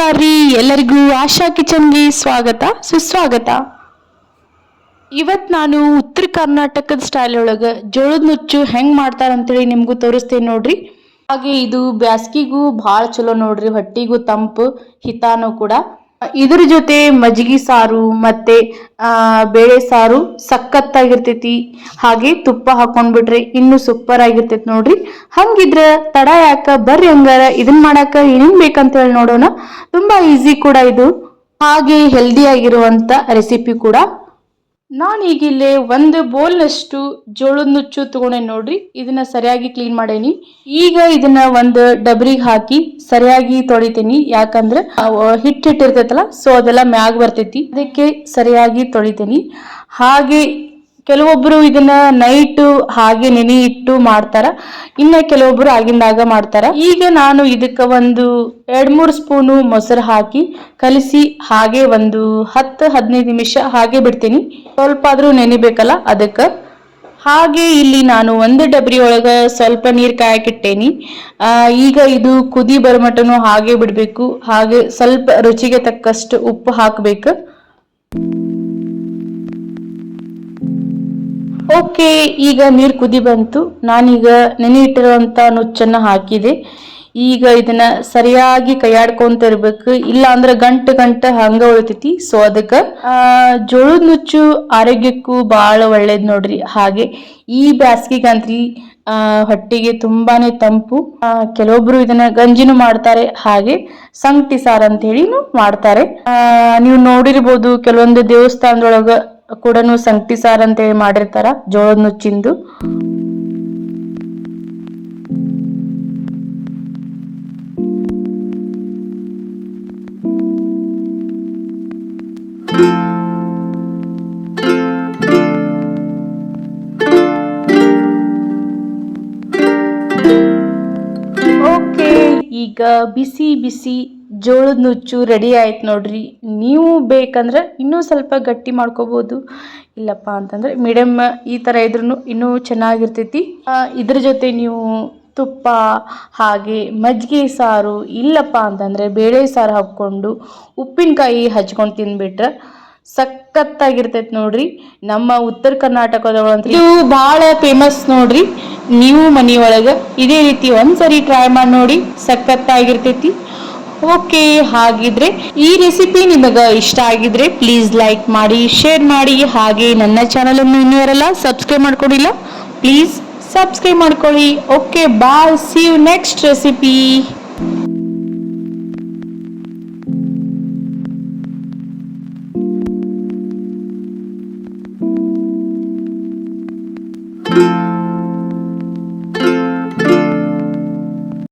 ನಮಸ್ಕಾರ ರೀ ಎಲ್ಲರಿಗೂ ಆಶಾ ಕಿಚನ್ಗೆ ಸ್ವಾಗತ ಸುಸ್ವಾಗತ. ಇವತ್ತು ನಾನು ಉತ್ತರ ಕರ್ನಾಟಕದ ಸ್ಟೈಲ್ ಒಳಗೆ ಜೋಳದ ನುಚ್ಚು ಹೆಂಗ್ ಮಾಡ್ತಾರ ಅಂತೇಳಿ ನಿಮ್ಗೂ ತೋರಿಸ್ತೇನೆ ನೋಡ್ರಿ. ಹಾಗೆ ಇದು ಬ್ಯಾಸ್ಗಿಗೂ ಭಾಳ ಚಲೋ ನೋಡ್ರಿ, ಹೊಟ್ಟಿಗೂ ತಂಪು ಹಿತಾನು ಕೂಡ. ಇದ್ರ ಜೊತೆ ಮಜ್ಜಿಗೆ ಸಾರು ಮತ್ತೆ ಬೇಳೆ ಸಾರು ಸಖತ್ತಾಗಿರ್ತೈತಿ. ಹಾಗೆ ತುಪ್ಪ ಹಾಕೊಂಡ್ಬಿಟ್ರೆ ಇನ್ನು ಸೂಪರ್ ಆಗಿರ್ತೈತಿ ನೋಡ್ರಿ. ಹಂಗಿದ್ರ ತಡ ಯಾಕ, ಬರ್ರಿ ಹಂಗಾರ ಇದನ್ ಮಾಡಾಕ ಏನೇನ್ ಬೇಕಂತ ಹೇಳಿ ನೋಡೋಣ. ತುಂಬಾ ಈಸಿ ಕೂಡ ಇದು, ಹಾಗೆ ಹೆಲ್ದಿ ಆಗಿರುವಂತ ರೆಸಿಪಿ ಕೂಡ. ನಾನೀಗ ಇಲ್ಲಿ ಒಂದು ಬೋಲ್ನಷ್ಟು ಜೋಳದ ನುಚ್ಚು ತಗೊಂಡೇನಿ ನೋಡ್ರಿ. ಇದನ್ನ ಸರಿಯಾಗಿ ಕ್ಲೀನ್ ಮಾಡೇನಿ. ಈಗ ಇದನ್ನ ಒಂದು ಡಬ್ರಿಗೆ ಹಾಕಿ ಸರಿಯಾಗಿ ತೊಳಿತೀನಿ. ಯಾಕಂದ್ರೆ ಹಿಟ್ಟಿರ್ತೈತಲ್ಲ, ಸೊ ಅದೆಲ್ಲ ಮ್ಯಾಗ್ ಬರ್ತೈತಿ, ಅದಕ್ಕೆ ಸರಿಯಾಗಿ ತೊಳಿತೀನಿ. ಹಾಗೆ ಕೆಲವೊಬ್ರು ಇದನ್ನ ನೈಟ್ ಹಾಗೆ ನೆನೆ ಇಟ್ಟು ಮಾಡ್ತಾರ, ಇನ್ನ ಕೆಲವೊಬ್ರು ಆಗಿಂದಾಗ ಮಾಡ್ತಾರ. ಈಗ ನಾನು ಇದಕ್ಕ ಒಂದು 2-3 ಸ್ಪೂನು ಮೊಸರು ಹಾಕಿ ಕಲಿಸಿ ಹಾಗೆ ಒಂದು 10-15 ನಿಮಿಷ ಹಾಗೆ ಬಿಡ್ತೀನಿ. ಸ್ವಲ್ಪ ಆದ್ರೂ ನೆನಿಬೇಕಲ್ಲ ಅದಕ್ಕೆ. ಹಾಗೆ ಇಲ್ಲಿ ನಾನು ಒಂದು ಡಬ್ರಿ ಒಳಗ ಸ್ವಲ್ಪ ನೀರ್ ಕಾಯಕ್ಕಿಟ್ಟೇನಿ. ಈಗ ಇದು ಕುದಿ ಬರಮಟನು ಹಾಗೆ ಬಿಡ್ಬೇಕು. ಹಾಗೆ ಸ್ವಲ್ಪ ರುಚಿಗೆ ತಕ್ಕಷ್ಟು ಉಪ್ಪು ಹಾಕ್ಬೇಕು. ಓಕೆ, ಈಗ ನೀರು ಕುದಿ ಬಂತು. ನಾನೀಗ ನೆನೆ ಇಟ್ಟಿರುವಂತ ನುಚ್ಚನ್ನ ಹಾಕಿದೆ. ಈಗ ಇದನ್ನ ಸರಿಯಾಗಿ ಕೈಯಾಡ್ಕೊಂತ ಇರ್ಬೇಕು, ಇಲ್ಲ ಅಂದ್ರೆ ಗಂಟೆ ಹಂಗ ಉಳಿತೈತಿ. ಸೊ ಅದಕ್ಕೆ ಜೋಳದ ನುಚ್ಚು ಆರೋಗ್ಯಕ್ಕೂ ಬಹಳ ಒಳ್ಳೇದ್ ನೋಡ್ರಿ. ಹಾಗೆ ಈ ಬ್ಯಾಸ್ಗಿಗಂತ್ರಿ ಹೊಟ್ಟಿಗೆ ತುಂಬಾನೇ ತಂಪು. ಕೆಲವೊಬ್ರು ಇದನ್ನ ಗಂಜಿನೂ ಮಾಡ್ತಾರೆ, ಹಾಗೆ ಸಂಗಟಿ ಸಾರು ಅಂತ ಹೇಳಿನೂ ಮಾಡ್ತಾರೆ. ನೀವು ನೋಡಿರ್ಬೋದು ಕೆಲವೊಂದು ದೇವಸ್ಥಾನದೊಳಗ ಕೂಡ ಸಂಗಟಿ ಸಾರು ಅಂತ ಹೇಳಿ ಮಾಡಿರ್ತಾರ ಜೋಳದ ನುಚ್ಚಿಂದು. ಓಕೆ, ಈಗ ಬಿಸಿ ಬಿಸಿ ಜೋಳದ ನುಚ್ಚು ರೆಡಿ ಆಯ್ತು ನೋಡ್ರಿ. ನೀವು ಬೇಕಂದ್ರೆ ಇನ್ನೂ ಸ್ವಲ್ಪ ಗಟ್ಟಿ ಮಾಡ್ಕೋಬಹುದು, ಇಲ್ಲಪ್ಪ ಅಂತಂದ್ರೆ ಮೀಡಿಯಮ್ ಈ ತರ ಇದ್ರೂ ಇನ್ನೂ ಚೆನ್ನಾಗಿರ್ತೈತಿ. ಇದ್ರ ಜೊತೆ ನೀವು ತುಪ್ಪ ಹಾಗೆ ಮಜ್ಜಿಗೆ ಸಾರು, ಇಲ್ಲಪ್ಪ ಅಂತಂದ್ರೆ ಬೇಳೆ ಸಾರು ಹಾಕೊಂಡು ಉಪ್ಪಿನಕಾಯಿ ಹಚ್ಕೊಂಡು ತಿಂದ್ಬಿಟ್ರೆ ಸಖತ್ತಾಗಿರ್ತೈತಿ ನೋಡ್ರಿ. ನಮ್ಮ ಉತ್ತರ ಕರ್ನಾಟಕದೊಳಗಂತ ಇದು ಬಹಳ ಫೇಮಸ್ ನೋಡ್ರಿ. ನೀವು ಮನೆಯೊಳಗ ಇದೇ ರೀತಿ ಒಂದ್ಸರಿ ಟ್ರೈ ಮಾಡಿ ನೋಡಿ, ಸಖತ್ತಾಗಿರ್ತೈತಿ. ಓಕೆ, ಹಾಗಿದ್ರೆ ಈ ರೆಸಿಪಿ ನಿಮಗೆ ಇಷ್ಟ ಆಗಿದ್ರೆ ಪ್ಲೀಸ್ ಲೈಕ್ ಮಾಡಿ, ಶೇರ್ ಮಾಡಿ. ಹಾಗೆ ನನ್ನ ಚಾನಲ್ ಅನ್ನು ಇನ್ನೂ ಯಾರೆಲ್ಲ ಸಬ್ಸ್ಕ್ರೈಬ್ ಮಾಡ್ಕೊಂಡಿಲ್ಲ ಪ್ಲೀಸ್ ಸಬ್ಸ್ಕ್ರೈಬ್ ಮಾಡ್ಕೊಳ್ಳಿ. Okay, bye, see you next recipe.